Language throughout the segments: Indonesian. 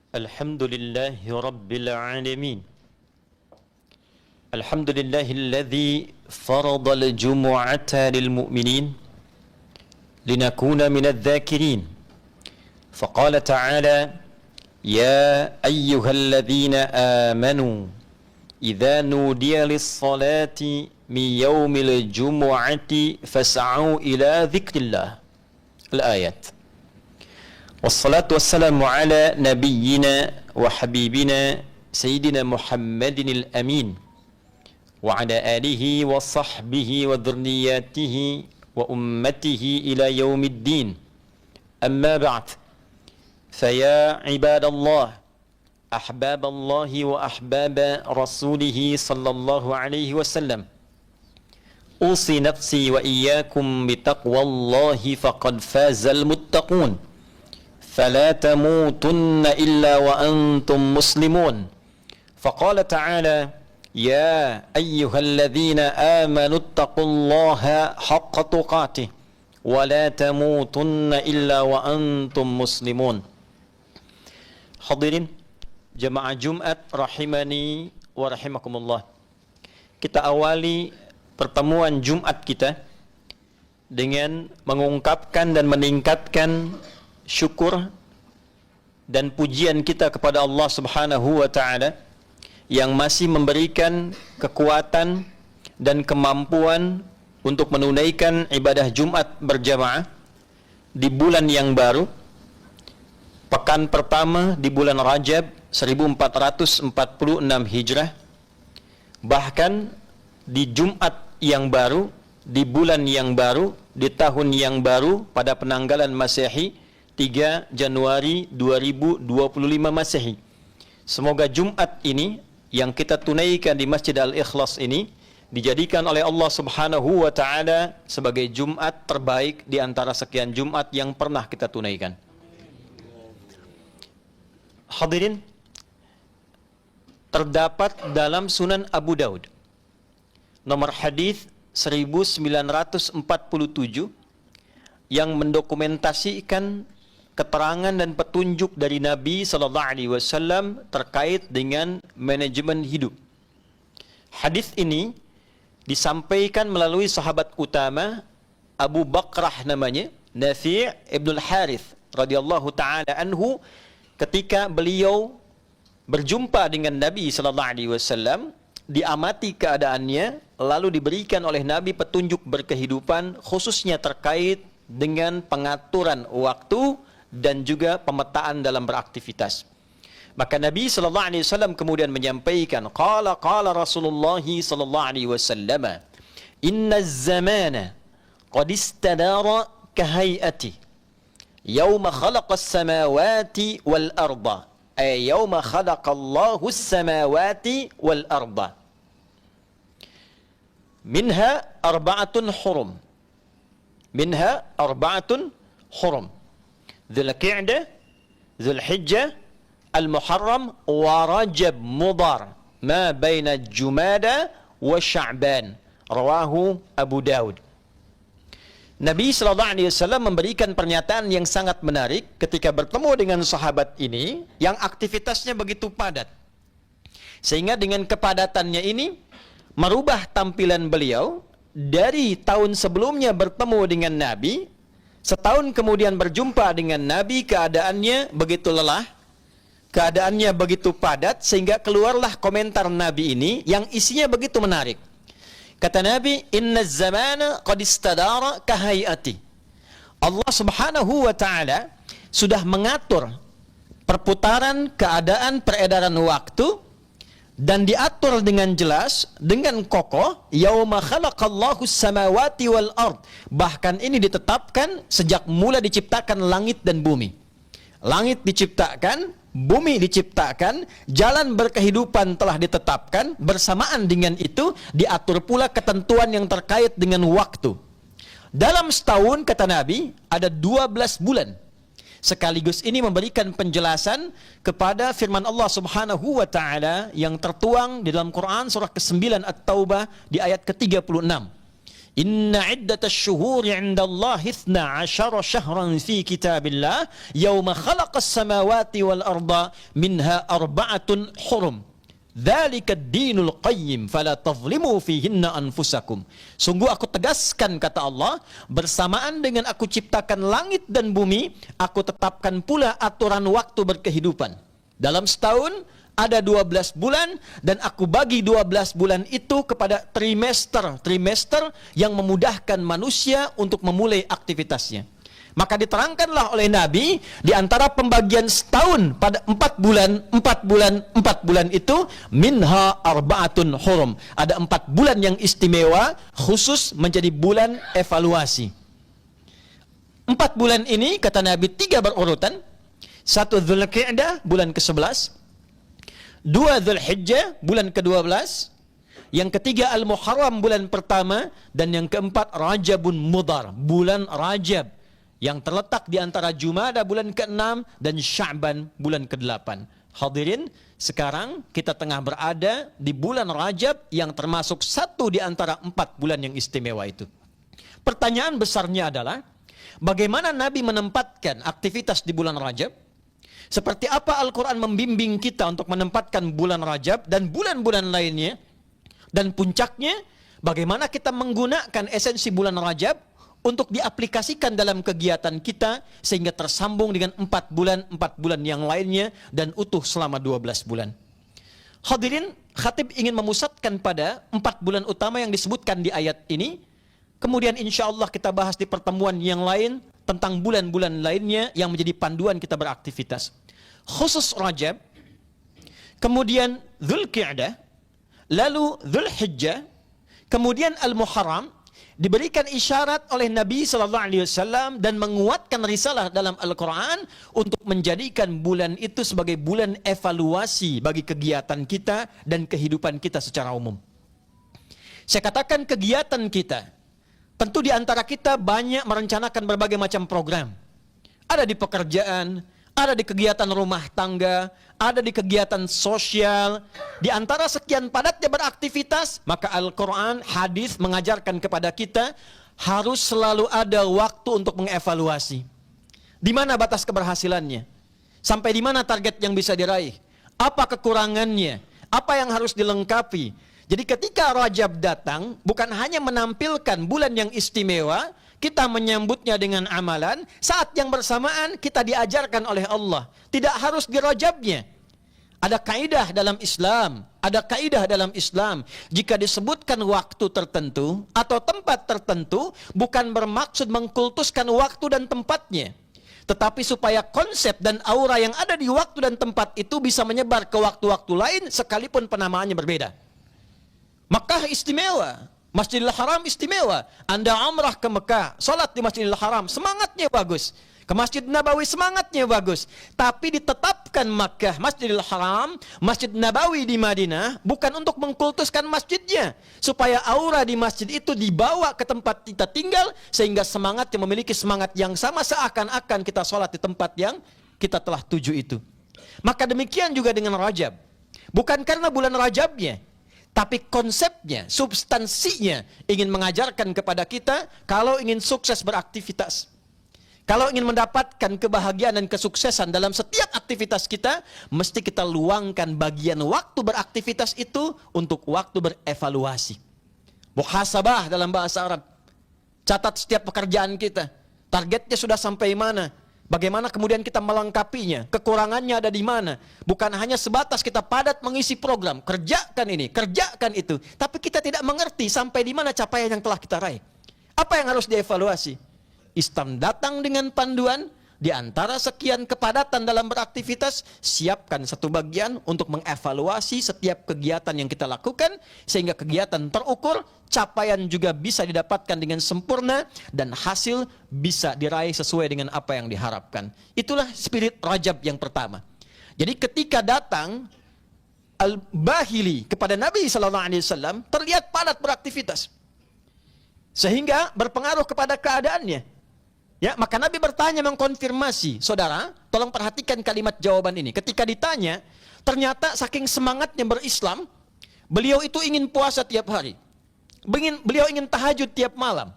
الحمد لله رب العالمين. الحمد لله الذي فرض الجمعة للمؤمنين لنكون من الذاكرين. فقال تعالى: يا أيها الذين آمنوا إذا نودي للصلاة من يوم الجمعة فاسعوا إلى ذكر الله. الآيات. والصلاة والسلام على نبينا وحبيبنا سيدنا محمد الأمين وعلى آله وصحبه وذرياته وأمته إلى يوم الدين. أما بعد، فيا عباد الله، أحباب الله وأحباب رسوله صلى الله عليه وسلم، أوصي نفسي وإياكم بتقوى الله فقد فاز المتقون. فلا تموتن إلا وأنتم مسلمون. فقال تعالى: يا أيها الذين آمنوا اتقوا الله حق تقاته ولا تموتن إلا وأنتم مسلمون. Hadirin jemaah Jumat rahimani wa rahimakumullah. Kita awali pertemuan Jumat kita dengan mengungkapkan dan meningkatkan syukur dan pujian kita kepada Allah Subhanahu wa taala yang masih memberikan kekuatan dan kemampuan untuk menunaikan ibadah Jumat berjamaah di bulan yang baru, pekan pertama di bulan Rajab 1446 Hijrah, bahkan di Jumat yang baru, di bulan yang baru, di tahun yang baru pada penanggalan Masehi 3 Januari 2025 Masehi. Semoga Jumat ini yang kita tunaikan di Masjid Al-Ikhlas ini dijadikan oleh Allah Subhanahu wa taala sebagai Jumat terbaik di antara sekian Jumat yang pernah kita tunaikan. Hadirin, terdapat dalam Sunan Abu Daud nomor hadis 1947 yang mendokumentasikan keterangan dan petunjuk dari Nabi sallallahu alaihi wasallam terkait dengan manajemen hidup. Hadis ini disampaikan melalui sahabat utama Abu Bakrah namanya, Nafi' ibn al-Harith radhiyallahu taala anhu, ketika beliau berjumpa dengan Nabi sallallahu alaihi wasallam, diamati keadaannya, lalu diberikan oleh Nabi petunjuk berkehidupan khususnya terkait dengan pengaturan waktu dan juga pemetaan dalam beraktivitas. Maka Nabi sallallahu alaihi wasallam kemudian menyampaikan, qala Rasulullah sallallahu alaihi wasallam, inna az-zamana qad istadara ka hay'ati yawma khalaqa as-samawati wal arda, ay yawma khalaqa Allahu as-samawati wal arda, minha arba'atun hurum, minha arba'atun hurum, Dzul Qa'dah, Dzul Hijjah, Al-Muharram, wa Rajab Mudhar, ma baina Jumada wa Sya'ban. Rawahu Abu Daud. Nabi sallallahu alaihi wasallam memberikan pernyataan yang sangat menarik ketika bertemu dengan sahabat ini yang aktivitasnya begitu padat. Sehingga dengan kepadatannya ini merubah tampilan beliau dari tahun sebelumnya bertemu dengan Nabi. Setahun kemudian berjumpa dengan Nabi, keadaannya begitu lelah, keadaannya begitu padat, sehingga keluarlah komentar Nabi ini yang isinya begitu menarik. Kata Nabi, inna zamana qad istadara kahayati. Allah Subhanahu wa taala sudah mengatur perputaran keadaan peredaran waktu dan diatur dengan jelas, dengan kokoh, yauma khalaqallahu samawati wal ard. Bahkan ini ditetapkan sejak mula diciptakan langit dan bumi. Langit diciptakan, bumi diciptakan, jalan berkehidupan telah ditetapkan, bersamaan dengan itu diatur pula ketentuan yang terkait dengan waktu. Dalam setahun, kata Nabi, ada 12 bulan. Sekaligus ini memberikan penjelasan kepada firman Allah Subhanahu wa taala yang tertuang di dalam Quran surah ke-9 At-Taubah di ayat ke-36. Inna iddatasy syuhuri 'indallahi 12 syahran fi kitabillah yauma khalaqas samawati wal arda minha arba'atun hurum. Dzalika ad-dinul qayyim fala tadhlimu fihinna anfusakum. Sungguh aku tegaskan, kata Allah, bersamaan dengan aku ciptakan langit dan bumi, aku tetapkan pula aturan waktu berkehidupan. Dalam setahun ada 12 bulan dan aku bagi 12 bulan itu kepada trimester yang memudahkan manusia untuk memulai aktivitasnya. Maka diterangkanlah oleh Nabi di antara pembagian setahun pada 4 bulan itu minha arba'atun hurum. Ada 4 bulan yang istimewa khusus menjadi bulan evaluasi. 4 bulan ini kata Nabi 3 berurutan. 1 Dzulqa'dah bulan ke-11, 2 Dzulhijjah bulan ke-12, yang ketiga Al-Muharram bulan pertama, dan yang keempat Rajabun Mudhar, bulan Rajab yang terletak di antara Jumada bulan ke-6 dan Sya'ban bulan ke-8. Hadirin, sekarang kita tengah berada di bulan Rajab yang termasuk satu di antara 4 bulan yang istimewa itu. Pertanyaan besarnya adalah, bagaimana Nabi menempatkan aktivitas di bulan Rajab? Seperti apa Al-Quran membimbing kita untuk menempatkan bulan Rajab dan bulan-bulan lainnya? Dan puncaknya, bagaimana kita menggunakan esensi bulan Rajab untuk diaplikasikan dalam kegiatan kita sehingga tersambung dengan 4 bulan yang lainnya dan utuh selama 12 bulan. Hadirin, khatib ingin memusatkan pada 4 bulan utama yang disebutkan di ayat ini. Kemudian insya Allah kita bahas di pertemuan yang lain tentang bulan-bulan lainnya yang menjadi panduan kita beraktivitas. Khusus Rajab, kemudian Dzulqa'dah, lalu Dzulhijjah, kemudian Al-Muharram, diberikan isyarat oleh Nabi SAW dan menguatkan risalah dalam Al-Quran untuk menjadikan bulan itu sebagai bulan evaluasi bagi kegiatan kita dan kehidupan kita secara umum. Saya katakan kegiatan kita, tentu di antara kita banyak merencanakan berbagai macam program. Ada di pekerjaan, ada di kegiatan rumah tangga, ada di kegiatan sosial. Di antara sekian padatnya beraktivitas, maka Al-Quran, hadis mengajarkan kepada kita harus selalu ada waktu untuk mengevaluasi. Di mana batas keberhasilannya? Sampai di mana target yang bisa diraih? Apa kekurangannya? Apa yang harus dilengkapi? Jadi ketika Rajab datang, bukan hanya menampilkan bulan yang istimewa, kita menyambutnya dengan amalan, saat yang bersamaan kita diajarkan oleh Allah. Tidak harus di Rajabnya. Ada kaidah dalam Islam, jika disebutkan waktu tertentu atau tempat tertentu, bukan bermaksud mengkultuskan waktu dan tempatnya, tetapi supaya konsep dan aura yang ada di waktu dan tempat itu bisa menyebar ke waktu-waktu lain sekalipun penamaannya berbeda. Makkah istimewa, Masjidil Haram istimewa. Anda umrah ke Mekah, salat di Masjidil Haram, semangatnya bagus. Ke Masjid Nabawi semangatnya bagus. Tapi ditetapkan Makkah, Masjidil Haram, Masjid Nabawi di Madinah bukan untuk mengkultuskan masjidnya, supaya aura di masjid itu dibawa ke tempat kita tinggal sehingga semangatnya memiliki semangat yang sama seakan-akan kita salat di tempat yang kita telah tuju itu. Maka demikian juga dengan Rajab. Bukan karena bulan Rajabnya, tapi konsepnya, substansinya ingin mengajarkan kepada kita kalau ingin sukses beraktivitas, kalau ingin mendapatkan kebahagiaan dan kesuksesan dalam setiap aktivitas kita, mesti kita luangkan bagian waktu beraktivitas itu untuk waktu berevaluasi. Muhasabah dalam bahasa Arab. Catat setiap pekerjaan kita. Targetnya sudah sampai mana? Bagaimana kemudian kita melengkapinya? Kekurangannya ada di mana? Bukan hanya sebatas kita padat mengisi program, kerjakan ini, kerjakan itu, tapi kita tidak mengerti sampai di mana capaian yang telah kita raih. Apa yang harus dievaluasi? Islam datang dengan panduan, di antara sekian kepadatan dalam beraktivitas, siapkan satu bagian untuk mengevaluasi setiap kegiatan yang kita lakukan, sehingga kegiatan terukur, capaian juga bisa didapatkan dengan sempurna, dan hasil bisa diraih sesuai dengan apa yang diharapkan. Itulah spirit Rajab yang pertama. Jadi ketika datang Al-Bahili kepada Nabi SAW, terlihat padat beraktivitas, sehingga berpengaruh kepada keadaannya. Ya, maka Nabi bertanya mengkonfirmasi. Saudara, tolong perhatikan kalimat jawaban ini. Ketika ditanya, ternyata saking semangatnya berislam, beliau itu ingin puasa tiap hari. Beliau ingin tahajud tiap malam.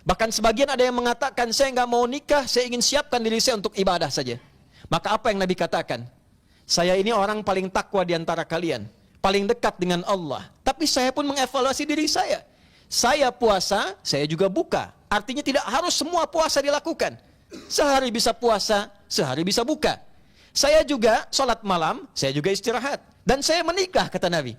Bahkan sebagian ada yang mengatakan, saya nggak mau nikah, saya ingin siapkan diri saya untuk ibadah saja. Maka apa yang Nabi katakan? Saya ini orang paling takwa di antara kalian, paling dekat dengan Allah. Tapi saya pun mengevaluasi diri saya. Saya puasa, saya juga buka. Artinya tidak harus semua puasa dilakukan. Sehari bisa puasa, sehari bisa buka. Saya juga sholat malam, saya juga istirahat. Dan saya menikah, kata Nabi.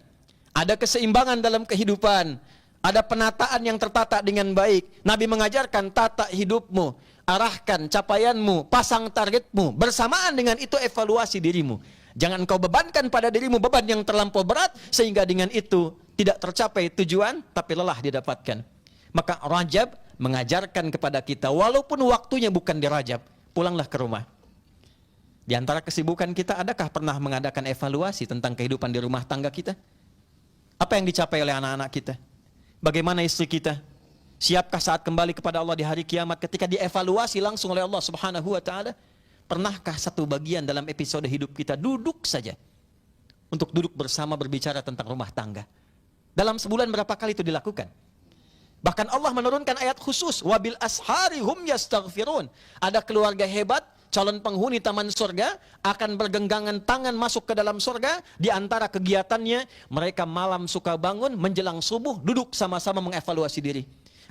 Ada keseimbangan dalam kehidupan. Ada penataan yang tertata dengan baik. Nabi mengajarkan tata hidupmu, arahkan capaianmu, pasang targetmu. Bersamaan dengan itu evaluasi dirimu. Jangan kau bebankan pada dirimu beban yang terlampau berat, sehingga dengan itu tidak tercapai tujuan, tapi lelah didapatkan. Maka Rajab mengajarkan kepada kita, walaupun waktunya bukan di Rajab, pulanglah ke rumah. Di antara kesibukan kita, adakah pernah mengadakan evaluasi tentang kehidupan di rumah tangga kita? Apa yang dicapai oleh anak-anak kita? Bagaimana istri kita? Siapkah saat kembali kepada Allah di hari kiamat ketika dievaluasi langsung oleh Allah Subhanahu wa ta'ala? Pernahkah satu bagian dalam episode hidup kita duduk saja untuk duduk bersama berbicara tentang rumah tangga? Dalam sebulan berapa kali itu dilakukan? Bahkan Allah menurunkan ayat khusus, wabil ashari hum yastaghfirun. Ada keluarga hebat, calon penghuni taman surga, akan bergenggangan tangan masuk ke dalam surga. Di antara kegiatannya, mereka malam suka bangun, menjelang subuh, duduk sama-sama mengevaluasi diri.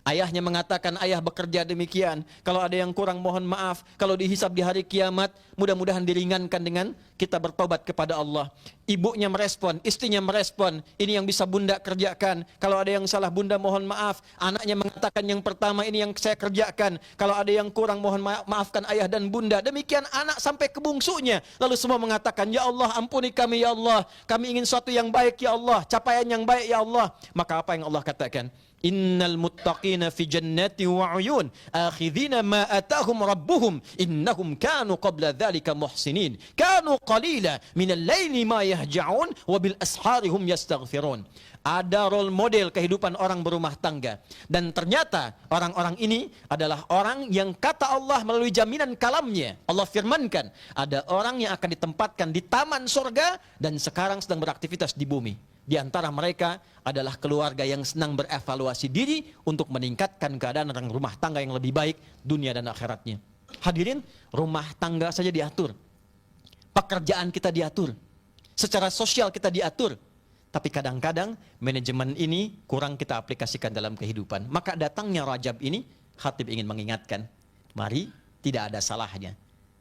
Ayahnya mengatakan, ayah bekerja demikian, kalau ada yang kurang mohon maaf, kalau dihisab di hari kiamat, mudah-mudahan diringankan dengan kita bertobat kepada Allah. Ibunya merespon, istrinya merespon, ini yang bisa bunda kerjakan, kalau ada yang salah bunda mohon maaf. Anaknya mengatakan yang pertama, ini yang saya kerjakan, kalau ada yang kurang mohon maafkan ayah dan bunda. Demikian anak sampai ke bungsunya, lalu semua mengatakan, ya Allah ampuni kami ya Allah, kami ingin sesuatu yang baik ya Allah, capaian yang baik ya Allah. Maka apa yang Allah katakan? Innal muttaqina fi jannati wa uyun akhidhina ma atahum rabbuhum innahum kanu qabla dhalika muhsinin kanu qalila minal laili ma yahja'un wa bil ashari hum yastaghfirun. Ada role model kehidupan orang berumah tangga, dan ternyata orang-orang ini adalah orang yang kata Allah melalui jaminan kalamnya, Allah firmankan, ada orang yang akan ditempatkan di taman surga dan sekarang sedang beraktivitas di bumi. Di antara mereka adalah keluarga yang senang berevaluasi diri untuk meningkatkan keadaan rumah tangga yang lebih baik dunia dan akhiratnya. Hadirin, rumah tangga saja diatur, pekerjaan kita diatur, secara sosial kita diatur, tapi kadang-kadang manajemen ini kurang kita aplikasikan dalam kehidupan. Maka datangnya Rajab ini, khatib ingin mengingatkan, mari, tidak ada salahnya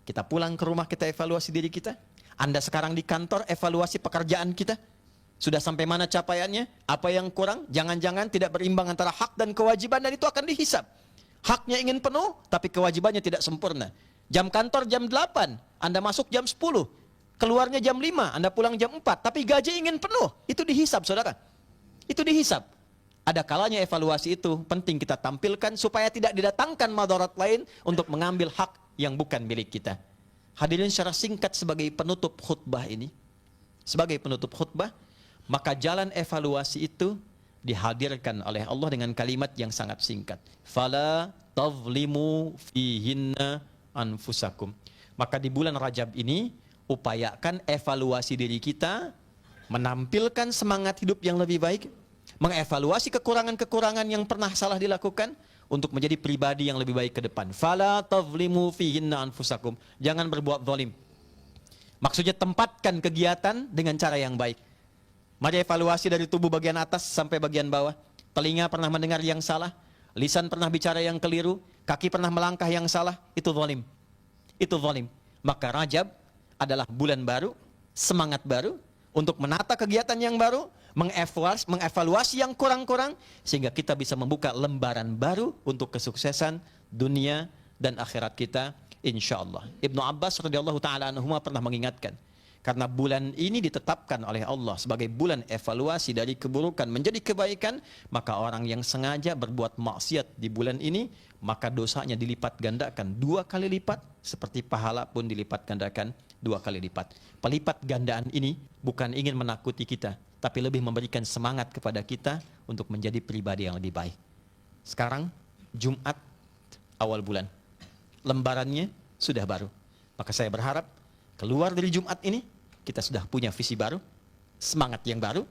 kita pulang ke rumah, kita evaluasi diri kita. Anda sekarang di kantor, evaluasi pekerjaan kita. Sudah sampai mana capaiannya? Apa yang kurang? Jangan-jangan tidak berimbang antara hak dan kewajiban, dan itu akan dihisab. Haknya ingin penuh, tapi kewajibannya tidak sempurna. Jam kantor jam 8, Anda masuk jam 10. Keluarnya jam 5, Anda pulang jam 4. Tapi gaji ingin penuh. Itu dihisab, saudara. Itu dihisab. Ada kalanya evaluasi itu penting kita tampilkan supaya tidak didatangkan madarat lain untuk mengambil hak yang bukan milik kita. Hadirin, secara singkat sebagai penutup khutbah ini. Sebagai penutup khutbah, maka jalan evaluasi itu dihadirkan oleh Allah dengan kalimat yang sangat singkat. Fala tazlimu fihinna anfusakum. Maka di bulan Rajab ini, upayakan evaluasi diri kita, menampilkan semangat hidup yang lebih baik, mengevaluasi kekurangan-kekurangan yang pernah salah dilakukan, untuk menjadi pribadi yang lebih baik ke depan. Fala tazlimu fihinna anfusakum. Jangan berbuat zalim. Maksudnya tempatkan kegiatan dengan cara yang baik. Mari evaluasi dari tubuh bagian atas sampai bagian bawah. Telinga pernah mendengar yang salah, lisan pernah bicara yang keliru, kaki pernah melangkah yang salah, itu zalim. Itu zalim. Maka Rajab adalah bulan baru, semangat baru untuk menata kegiatan yang baru, mengevaluasi yang kurang-kurang, sehingga kita bisa membuka lembaran baru untuk kesuksesan dunia dan akhirat kita, insyaallah. Ibnu Abbas radhiyallahu taala anhuma pernah mengingatkan, karena bulan ini ditetapkan oleh Allah sebagai bulan evaluasi dari keburukan menjadi kebaikan, maka orang yang sengaja berbuat maksiat di bulan ini, maka dosanya dilipat gandakan 2 kali lipat, seperti pahala pun dilipat gandakan 2 kali lipat. Pelipat gandaan ini bukan ingin menakuti kita, tapi lebih memberikan semangat kepada kita untuk menjadi pribadi yang lebih baik. Sekarang Jumat awal bulan, lembarannya sudah baru. Maka saya berharap keluar dari Jumat ini, kita sudah punya visi baru, semangat yang baru,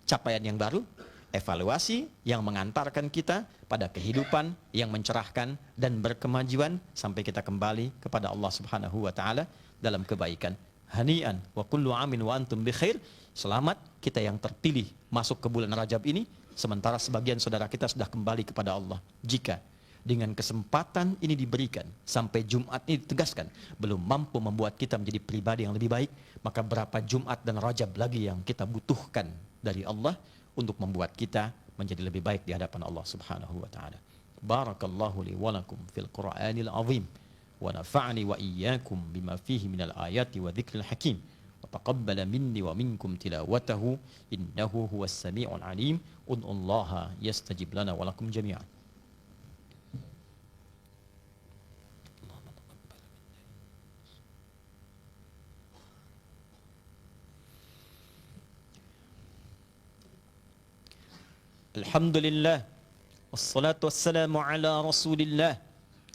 capaian yang baru, Evaluasi yang mengantarkan kita pada kehidupan yang mencerahkan dan berkemajuan sampai kita kembali kepada Allah Subhanahu wa taala dalam kebaikan. Hani'an wa kullu amin wa antum bi khair. Selamat kita yang terpilih masuk ke bulan Rajab ini, sementara sebagian saudara kita sudah kembali kepada Allah. Jika dengan kesempatan ini diberikan sampai Jumat ini ditegaskan belum mampu membuat kita menjadi pribadi yang lebih baik, maka berapa Jumat dan Rajab lagi yang kita butuhkan dari Allah untuk membuat kita menjadi lebih baik di hadapan Allah Subhanahu wa taala. Barakallahu li wa lakum fil Qur'anil azim wa nafa'ani wa iyyakum bima fihi minal ayati wa dzikril hakim. Wa taqabbala minni wa minkum tilawatahu innahu huwas samiul alim. Ud'ullaha yastajib lana wa lakum jami'an. Alhamdulillah, wassalatu wassalamu ala rasulillah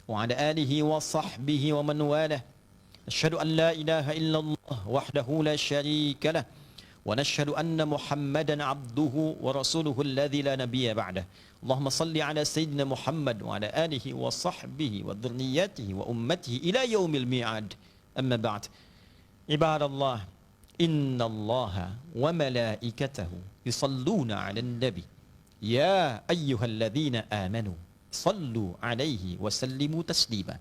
wa ala alihi wa sahbihi wa man walah. Asyhadu an la ilaha illallah wahdahu la syarika lah wa nashhadu anna Muhammadan abduhu wa rasuluhu alladhi la nabiyya ba'dah. Allahumma salli ala sayyidina Muhammad wa ala alihi wa sahbihi wa dhurriyyatihi wa ummatihi ila yaumil mi'ad. Amma ba'd. Ibadallah, innallaha wa malaikatahu yusalluna 'alan nabi. Ya ayyuhalladzina amanu sallu alaihi wa sallimu taslima.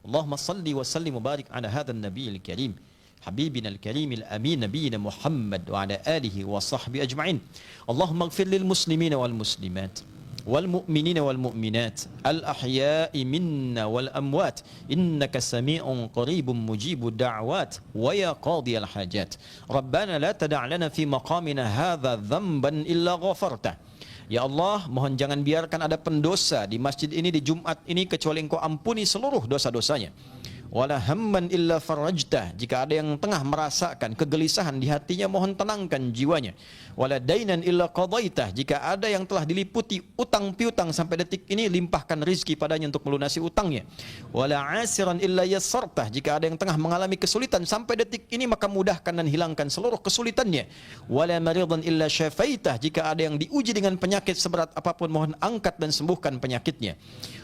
Allahumma salli wa sallim wa barik ala hadzal nabiyil karim habibina al-karimil amin nabiyina Muhammad wa ala alihi wa sahbihi ajma'in. Allahumma ighfir lil muslimina wal muslimat wal mu'minina wal mu'minat al ahya'i minna wal amwat innaka sami'un qaribun mujibud da'wat wa ya qadiyal hajat. Rabbana la tada' lana fi maqamina hadza dhanban illa ghafartah. Ya Allah, mohon jangan biarkan ada pendosa di masjid ini di Jumat ini kecuali Engkau ampuni seluruh dosa-dosanya. Wala hamman illa farajtah. Jika ada yang tengah merasakan kegelisahan di hatinya, mohon tenangkan jiwanya. Wala dainan illa qadaitah. Jika ada yang telah diliputi utang piutang sampai detik ini, limpahkan rizki padanya untuk melunasi utangnya. Wala asiran illa yassartah. Jika ada yang tengah mengalami kesulitan sampai detik ini, maka mudahkan dan hilangkan seluruh kesulitannya. Wala maridan illa syafaitah. Jika ada yang diuji dengan penyakit seberat apapun, mohon angkat dan sembuhkan penyakitnya.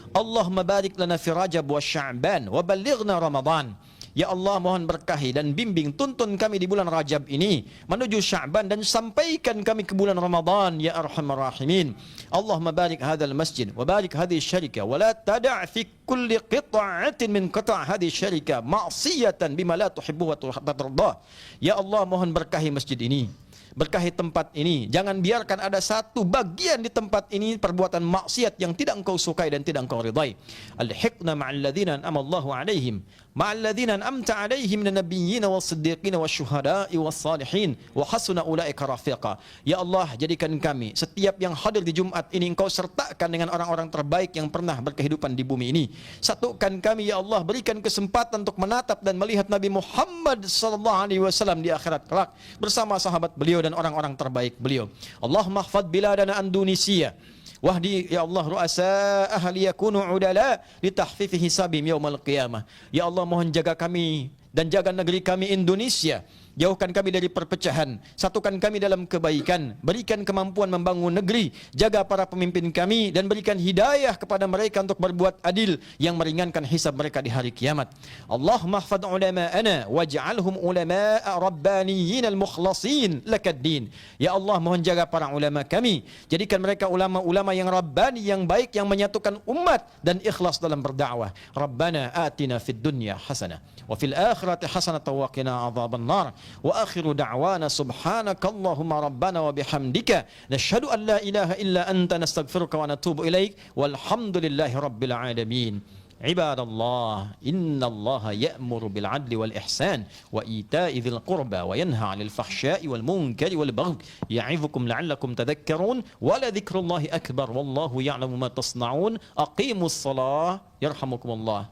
Allahumma barik lana fi Rajab wa Sya'ban wa ballighna Ramadan. Ya Allah, mohon berkahi dan bimbing tuntun kami di bulan Rajab ini menuju Sya'ban dan sampaikan kami ke bulan Ramadan ya arhamar rahimin. Allahumma barik hadzal masjid wa barik hadhihi syarika wa la tada' fi kulli qita'atin min qita' hadhihi syarika ma'siyatan bima la tuhibbu wa tardah. Ya Allah, mohon berkahi masjid ini, berkahi tempat ini. Jangan biarkan ada satu bagian di tempat ini perbuatan maksiat yang tidak Engkau sukai dan tidak Engkau ridai. Al-hiqna ma'al ladzina an'ama Allahu 'alaihim, ma'al ladzina an'amta 'alaihim minan nabiyyin was-siddiqin wasyuhada'i was-salihin wa hasuna ulaika rafiqa. Ya Allah, jadikan kami setiap yang hadir di Jumat ini Engkau sertakan dengan orang-orang terbaik yang pernah berkehidupan di bumi ini. Satukan kami ya Allah, berikan kesempatan untuk menatap dan melihat Nabi Muhammad sallallahu alaihi wasallam di akhirat kelak bersama sahabat beliau dan orang-orang terbaik beliau. Allahumma khfad biladana Indonesia wahdi ya Allah ru'asa'ah liyakunu udala litahfifi hisabim yaumal qiyamah. Ya Allah, mohon jaga kami dan jaga negeri kami Indonesia. Jauhkan kami dari perpecahan, satukan kami dalam kebaikan, berikan kemampuan membangun negeri, jaga para pemimpin kami dan berikan hidayah kepada mereka untuk berbuat adil yang meringankan hisab mereka di hari kiamat. Allahumma ihfadh ulama'ana waj'alhum ulama'a rabbaniyyin al-mukhlasin lakad-din. Ya Allah, mohon jaga para ulama kami, jadikan mereka ulama-ulama yang rabbani, yang baik, yang menyatukan umat dan ikhlas dalam berdakwah. Rabbana atina fid dunya hasanah wa fil akhirati hasanah wa qina adzabannar. Wa akhiru da'wana subhanakallahumma rabbana wa bihamdika nashhadu an la ilaha illa anta nastaghfiruka wa natubu ilaik walhamdulillahi rabbil alamin. Ibadallah, innallaha ya'muru bil 'adli wal ihsan wa ita'i dzil qurba wa yanha 'anil fahsya'i wal munkari wal baghi ya'idzukum la'allakum tadhakkarun wa la dzikrullahi akbar wallahu ya'lamu ma tasna'un. Aqimus shalah yarhamukumullah.